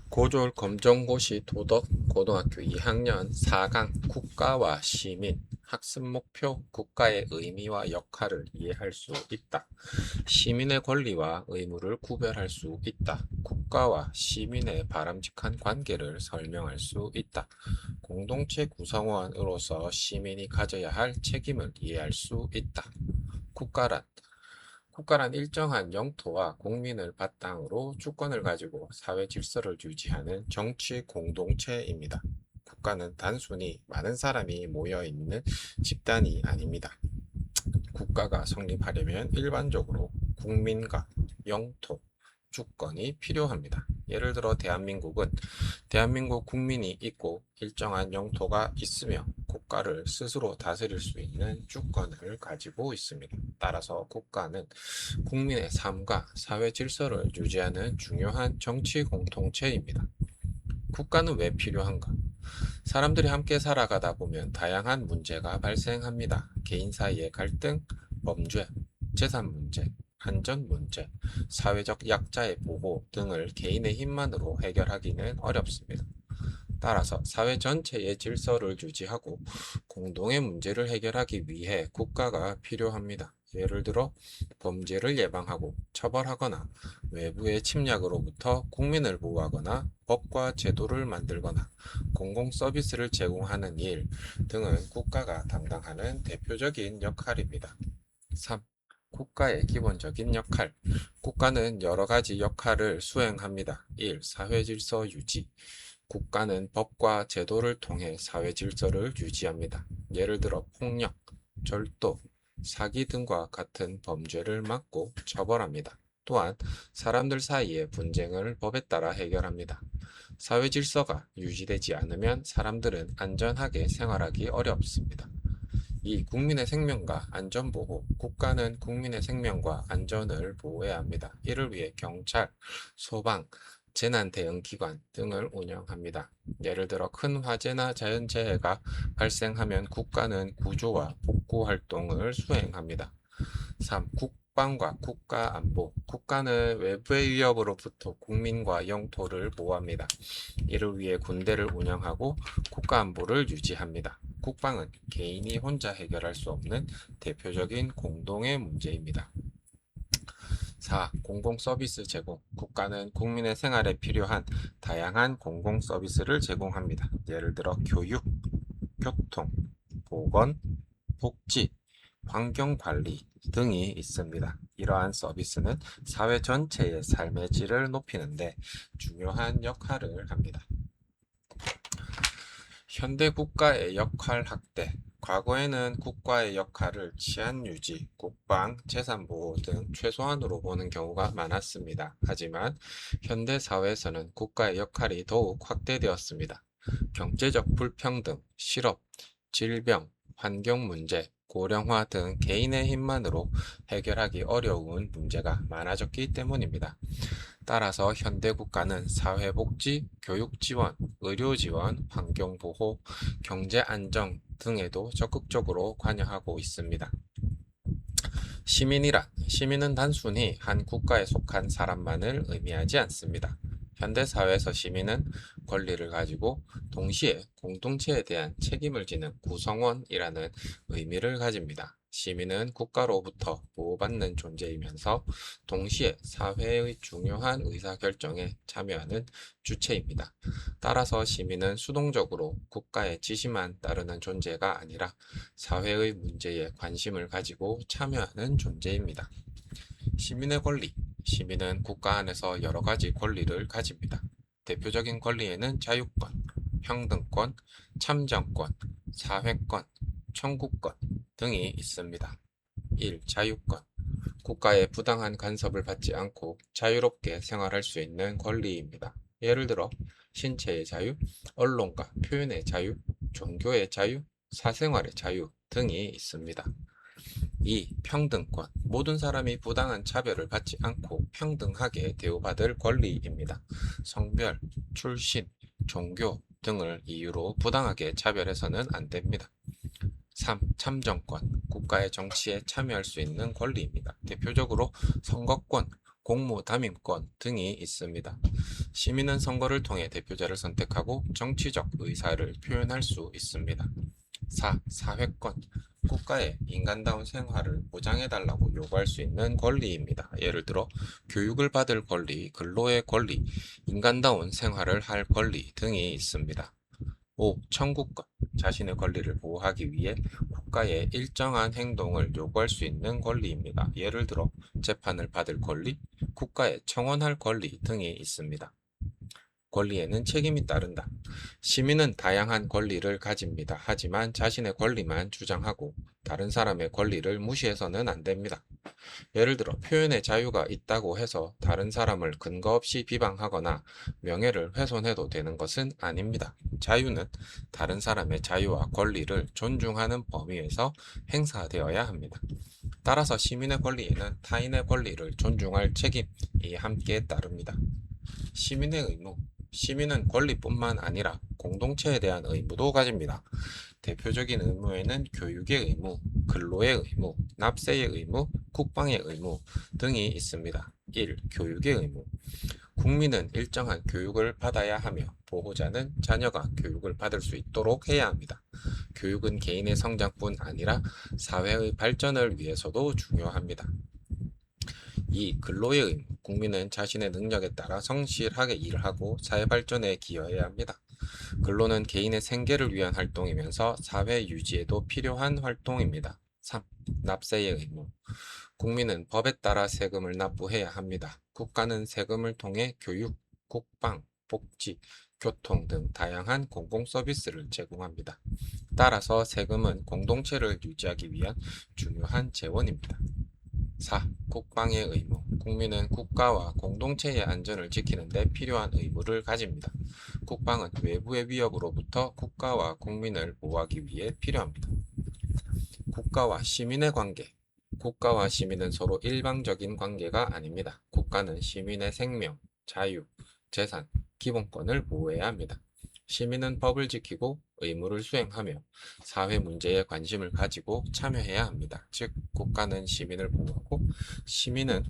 고졸 검정고시 도덕 고등학교 2학년 4강 국가와 시민 학습 목표 국가의 의미와 역할을 이해할 수 있다. 시민의 권리와 의무를 구별할 수 있다. 국가와 시민의 바람직한 관계를 설명할 수 있다. 공동체 구성원으로서 시민이 가져야 할 책임을 이해할 수 있다. 국가란 국가란 일정한 영토와 국민을 바탕으로 주권을 가지고 사회 질서를 유지하는 정치 공동체입니다. 국가는 단순히 많은 사람이 모여 있는 집단이 아닙니다. 국가가 성립하려면 일반적으로 국민과 영토, 주권이 필요합니다. 예를 들어 대한민국 국민이 있고 일정한 영토가 있으며 국가를 스스로 다스릴 수 있는 주권을 가지고 있습니다. 따라서 국가는 국민의 삶과 사회 질서를 유지하는 중요한 정치 공동체입니다. 국가는 왜 필요한가? 사람들이 함께 살아가다 보면 다양한 문제가 발생합니다. 개인 사이의 갈등, 범죄, 재산 문제, 안전 문제, 사회적 약자의 보호 등을 개인의 힘만으로 해결하기는 어렵습니다. 따라서 사회 전체의 질서를 유지하고 공동의 문제를 해결하기 위해 국가가 필요합니다. 예를 들어 범죄를 예방하고 처벌하거나 외부의 침략으로부터 국민을 보호하거나 법과 제도를 만들거나 공공 서비스를 제공하는 일 등은 국가가 담당하는 대표적인 역할입니다. 3. 국가의 기본적인 역할. 국가는 여러 가지 역할을 수행합니다. 1. 사회 질서 유지. 국가는 법과 제도를 통해 사회 질서를 유지합니다. 예를 들어 폭력, 절도, 사기 등과 같은 범죄를 막고 처벌합니다. 또한 사람들 사이의 분쟁을 법에 따라 해결합니다. 사회 질서가 유지되지 않으면 사람들은 안전하게 생활하기 어렵습니다. 이 국민의 생명과 안전 보호, 국가는 국민의 생명과 안전을 보호해야 합니다. 이를 위해 경찰, 소방, 재난대응기관 등을 운영합니다. 예를 들어 큰 화재나 자연재해가 발생하면 국가는 구조와 복구 활동을 수행합니다. 3. 국방과 국가안보. 국가는 외부의 위협으로부터 국민과 영토를 보호합니다. 이를 위해 군대를 운영하고 국가안보를 유지합니다. 국방은 개인이 혼자 해결할 수 없는 대표적인 공동의 문제입니다. 4. 공공서비스 제공. 국가는 국민의 생활에 필요한 다양한 공공서비스를 제공합니다. 예를 들어 교육, 교통, 보건, 복지, 환경관리 등이 있습니다. 이러한 서비스는 사회 전체의 삶의 질을 높이는데 중요한 역할을 합니다. 현대 국가의 역할 확대. 과거에는 국가의 역할을 치안 유지, 국방, 재산 보호 등 최소한으로 보는 경우가 많았습니다. 하지만 현대 사회에서는 국가의 역할이 더욱 확대되었습니다. 경제적 불평등, 실업, 질병, 환경 문제, 고령화 등 개인의 힘만으로 해결하기 어려운 문제가 많아졌기 때문입니다. 따라서 현대 국가는 사회복지, 교육 지원, 의료 지원, 환경 보호, 경제 안정 등에도 적극적으로 관여하고 있습니다. 시민은 단순히 한 국가에 속한 사람만을 의미하지 않습니다. 현대 사회에서 시민은 권리를 가지고 동시에 공동체에 대한 책임을 지는 구성원이라는 의미를 가집니다. 시민은 국가로부터 보호받는 존재이면서 동시에 사회의 중요한 의사결정에 참여하는 주체입니다. 따라서 시민은 수동적으로 국가의 지시만 따르는 존재가 아니라 사회의 문제에 관심을 가지고 참여하는 존재입니다. 시민의 권리. 시민은 국가 안에서 여러 가지 권리를 가집니다. 대표적인 권리에는 자유권, 평등권, 참정권, 사회권, 청구권 등이 있습니다. 1. 자유권. 국가의 부당한 간섭을 받지 않고 자유롭게 생활할 수 있는 권리입니다. 예를 들어 신체의 자유, 언론과 표현의 자유, 종교의 자유, 사생활의 자유 등이 있습니다. 2. 평등권. 모든 사람이 부당한 차별을 받지 않고 평등하게 대우받을 권리입니다. 성별, 출신, 종교 등을 이유로 부당하게 차별해서는 안 됩니다. 3. 참정권. 국가의 정치에 참여할 수 있는 권리입니다. 대표적으로 선거권, 공무담임권 등이 있습니다. 시민은 선거를 통해 대표자를 선택하고 정치적 의사를 표현할 수 있습니다. 4. 사회권. 국가의 인간다운 생활을 보장해달라고 요구할 수 있는 권리입니다. 예를 들어 교육을 받을 권리, 근로의 권리, 인간다운 생활을 할 권리 등이 있습니다. 5. 청구권. 자신의 권리를 보호하기 위해 국가에 일정한 행동을 요구할 수 있는 권리입니다. 예를 들어 재판을 받을 권리, 국가에 청원할 권리 등이 있습니다. 권리에는 책임이 따른다. 시민은 다양한 권리를 가집니다. 하지만 자신의 권리만 주장하고 다른 사람의 권리를 무시해서는 안 됩니다. 예를 들어 표현의 자유가 있다고 해서 다른 사람을 근거 없이 비방하거나 명예를 훼손해도 되는 것은 아닙니다. 자유는 다른 사람의 자유와 권리를 존중하는 범위에서 행사되어야 합니다. 따라서 시민의 권리에는 타인의 권리를 존중할 책임이 함께 따릅니다. 시민의 의무. 시민은 권리뿐만 아니라 공동체에 대한 의무도 가집니다. 대표적인 의무에는 교육의 의무, 근로의 의무, 납세의 의무, 국방의 의무 등이 있습니다. 1. 교육의 의무. 국민은 일정한 교육을 받아야 하며 보호자는 자녀가 교육을 받을 수 있도록 해야 합니다. 교육은 개인의 성장뿐 아니라 사회의 발전을 위해서도 중요합니다. 2. 근로의 의무. 국민은 자신의 능력에 따라 성실하게 일을 하고 사회 발전에 기여해야 합니다. 근로는 개인의 생계를 위한 활동이면서 사회 유지에도 필요한 활동입니다. 3. 납세의 의무. 국민은 법에 따라 세금을 납부해야 합니다. 국가는 세금을 통해 교육, 국방, 복지, 교통 등 다양한 공공 서비스를 제공합니다. 따라서 세금은 공동체를 유지하기 위한 중요한 재원입니다. 4. 국방의 의무. 국민은 국가와 공동체의 안전을 지키는 데 필요한 의무를 가집니다. 국방은 외부의 위협으로부터 국가와 국민을 보호하기 위해 필요합니다. 국가와 시민의 관계. 국가와 시민은 서로 일방적인 관계가 아닙니다. 국가는 시민의 생명, 자유, 재산, 기본권을 보호해야 합니다. 시민은 법을 지키고 의무를 수행하며 사회 문제에 관심을 가지고 참여해야 합니다. 즉, 국가는 시민을 보호하고 시민은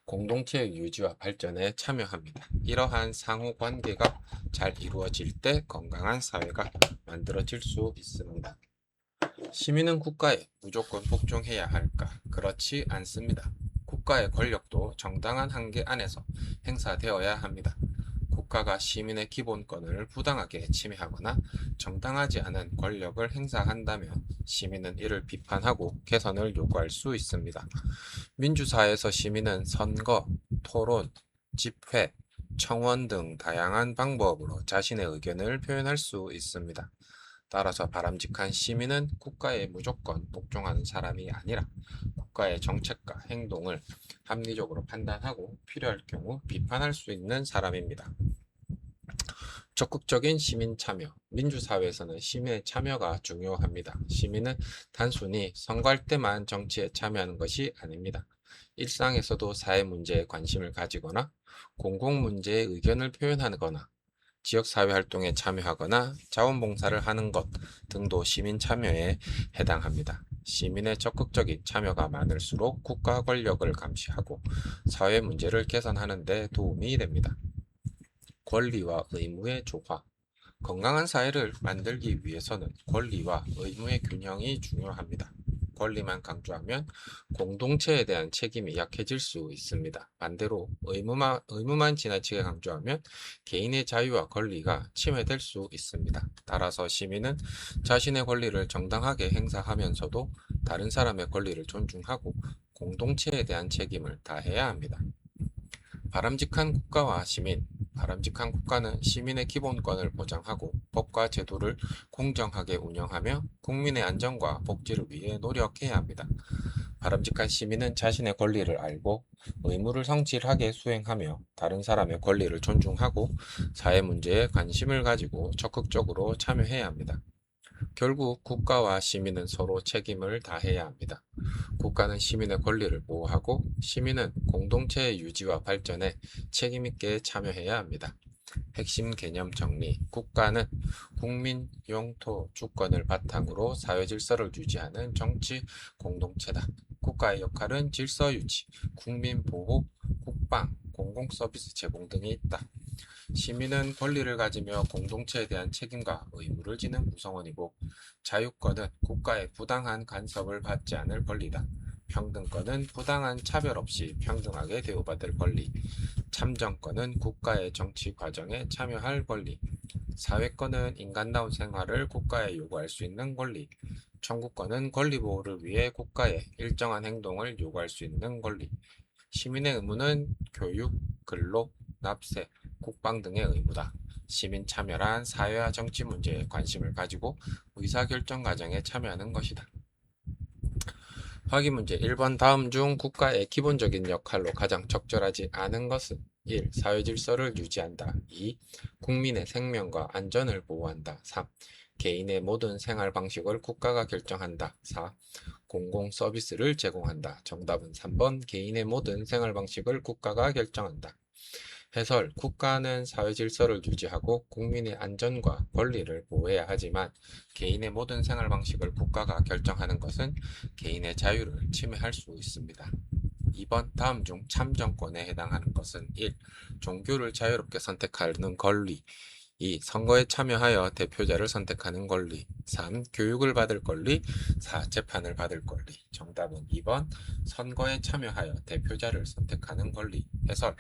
공동체의 유지와 발전에 참여합니다. 이러한 상호 관계가 잘 이루어질 때 건강한 사회가 만들어질 수 있습니다. 시민은 국가에 무조건 복종해야 할까? 그렇지 않습니다. 국가의 권력도 정당한 한계 안에서 행사되어야 합니다. 국가가 시민의 기본권을 부당하게 침해하거나 정당하지 않은 권력을 행사한다면 시민은 이를 비판하고 개선을 요구할 수 있습니다. 민주사회에서 시민은 선거, 토론, 집회, 청원 등 다양한 방법으로 자신의 의견을 표현할 수 있습니다. 따라서 바람직한 시민은 국가에 무조건 복종하는 사람이 아니라 국가의 정책과 행동을 합리적으로 판단하고 필요할 경우 비판할 수 있는 사람입니다. 적극적인 시민 참여. 민주사회에서는 시민의 참여가 중요합니다. 시민은 단순히 선거할 때만 정치에 참여하는 것이 아닙니다. 일상에서도 사회 문제에 관심을 가지거나 공공문제에 의견을 표현하거나 지역사회 활동에 참여하거나 자원봉사를 하는 것 등도 시민 참여에 해당합니다. 시민의 적극적인 참여가 많을수록 국가 권력을 감시하고 사회 문제를 개선하는 데 도움이 됩니다. 권리와 의무의 조화. 건강한 사회를 만들기 위해서는 권리와 의무의 균형이 중요합니다. 권리만 강조하면 공동체에 대한 책임이 약해질 수 있습니다. 반대로 의무만 지나치게 강조하면 개인의 자유와 권리가 침해될 수 있습니다. 따라서 시민은 자신의 권리를 정당하게 행사하면서도 다른 사람의 권리를 존중하고 공동체에 대한 책임을 다해야 합니다. 바람직한 국가와 시민. 바람직한 국가는 시민의 기본권을 보장하고 법과 제도를 공정하게 운영하며 국민의 안전과 복지를 위해 노력해야 합니다. 바람직한 시민은 자신의 권리를 알고 의무를 성실하게 수행하며 다른 사람의 권리를 존중하고 사회 문제에 관심을 가지고 적극적으로 참여해야 합니다. 결국 국가와 시민은 서로 책임을 다해야 합니다. 국가는 시민의 권리를 보호하고 시민은 공동체의 유지와 발전에 책임있게 참여해야 합니다. 핵심 개념 정리. 국가는 국민, 영토, 주권을 바탕으로 사회 질서를 유지하는 정치 공동체다. 국가의 역할은 질서 유지, 국민 보호, 국방, 공공서비스 제공 등이 있다. 시민은 권리를 가지며 공동체에 대한 책임과 의무를 지는 구성원이고, 자유권은 국가의 부당한 간섭을 받지 않을 권리다. 평등권은 부당한 차별 없이 평등하게 대우받을 권리. 참정권은 국가의 정치 과정에 참여할 권리. 사회권은 인간다운 생활을 국가에 요구할 수 있는 권리. 청구권은 권리 보호를 위해 국가에 일정한 행동을 요구할 수 있는 권리. 시민의 의무는 교육, 근로, 납세, 국방 등의 의무다. 시민 참여란 사회와 정치 문제에 관심을 가지고 의사결정 과정에 참여하는 것이다. 확인 문제 1번 다음 중 국가의 기본적인 역할로 가장 적절하지 않은 것은 1. 사회질서를 유지한다. 2. 국민의 생명과 안전을 보호한다. 3. 개인의 모든 생활 방식을 국가가 결정한다. 4. 공공 서비스를 제공한다. 정답은 3번 개인의 모든 생활 방식을 국가가 결정한다. 해설 국가는 사회 질서를 유지하고 국민의 안전과 권리를 보호해야 하지만 개인의 모든 생활 방식을 국가가 결정하는 것은 개인의 자유를 침해할 수 있습니다. 2번 다음 중 참정권에 해당하는 것은 1. 종교를 자유롭게 선택하는 권리. 2. 선거에 참여하여 대표자를 선택하는 권리. 3. 교육을 받을 권리. 4. 재판을 받을 권리. 정답은 2번 선거에 참여하여 대표자를 선택하는 권리. 해설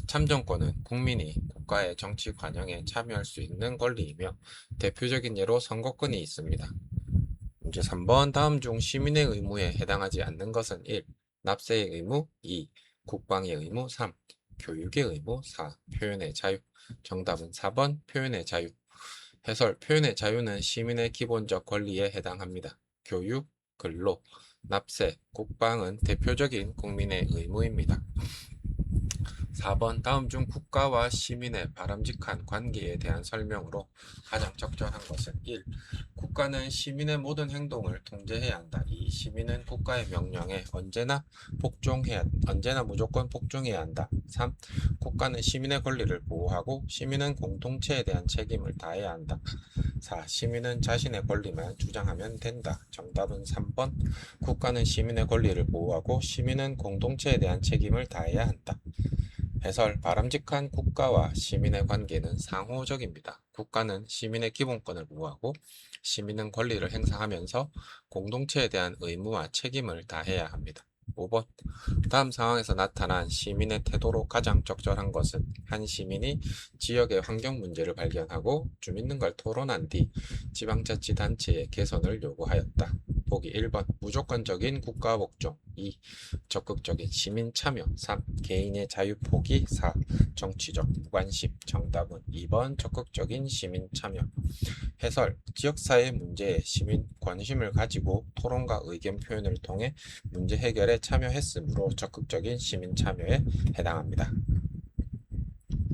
참정권은 국민이 국가의 정치 관영에 참여할 수 있는 권리이며 대표적인 예로 선거권이 있습니다. 문제 3번 다음 중 시민의 의무에 해당하지 않는 것은 1. 납세의 의무. 2. 국방의 의무. 3. 교육의 의무. 4. 표현의 자유. 정답은 4번 표현의 자유. 해설 표현의 자유는 시민의 기본적 권리에 해당합니다. 교육, 근로, 납세, 국방은 대표적인 국민의 의무입니다. 4번 다음 중 국가와 시민의 바람직한 관계에 대한 설명으로 가장 적절한 것은 1. 국가는 시민의 모든 행동을 통제해야 한다. 2. 시민은 국가의 명령에 언제나 무조건 복종해야 한다. 3. 국가는 시민의 권리를 보호하고 시민은 공동체에 대한 책임을 다해야 한다. 4. 시민은 자신의 권리만 주장하면 된다. 정답은 3번 국가는 시민의 권리를 보호하고 시민은 공동체에 대한 책임을 다해야 한다. 해설 바람직한 국가와 시민의 관계는 상호적입니다. 국가는 시민의 기본권을 보호하고 시민은 권리를 행사하면서 공동체에 대한 의무와 책임을 다해야 합니다. 5번 다음 상황에서 나타난 시민의 태도로 가장 적절한 것은 한 시민이 지역의 환경 문제를 발견하고 주민들과 토론한 뒤 지방자치단체의 개선을 요구하였다. 보기 1번 무조건적인 국가 복종. 2. 적극적인 시민 참여. 3. 개인의 자유 포기. 4. 정치적 무관심. 정답은 2번 적극적인 시민 참여. 해설 지역사회 문제에 시민 관심을 가지고 토론과 의견 표현을 통해 문제 해결에 참여했으므로 적극적인 시민 참여에 해당합니다.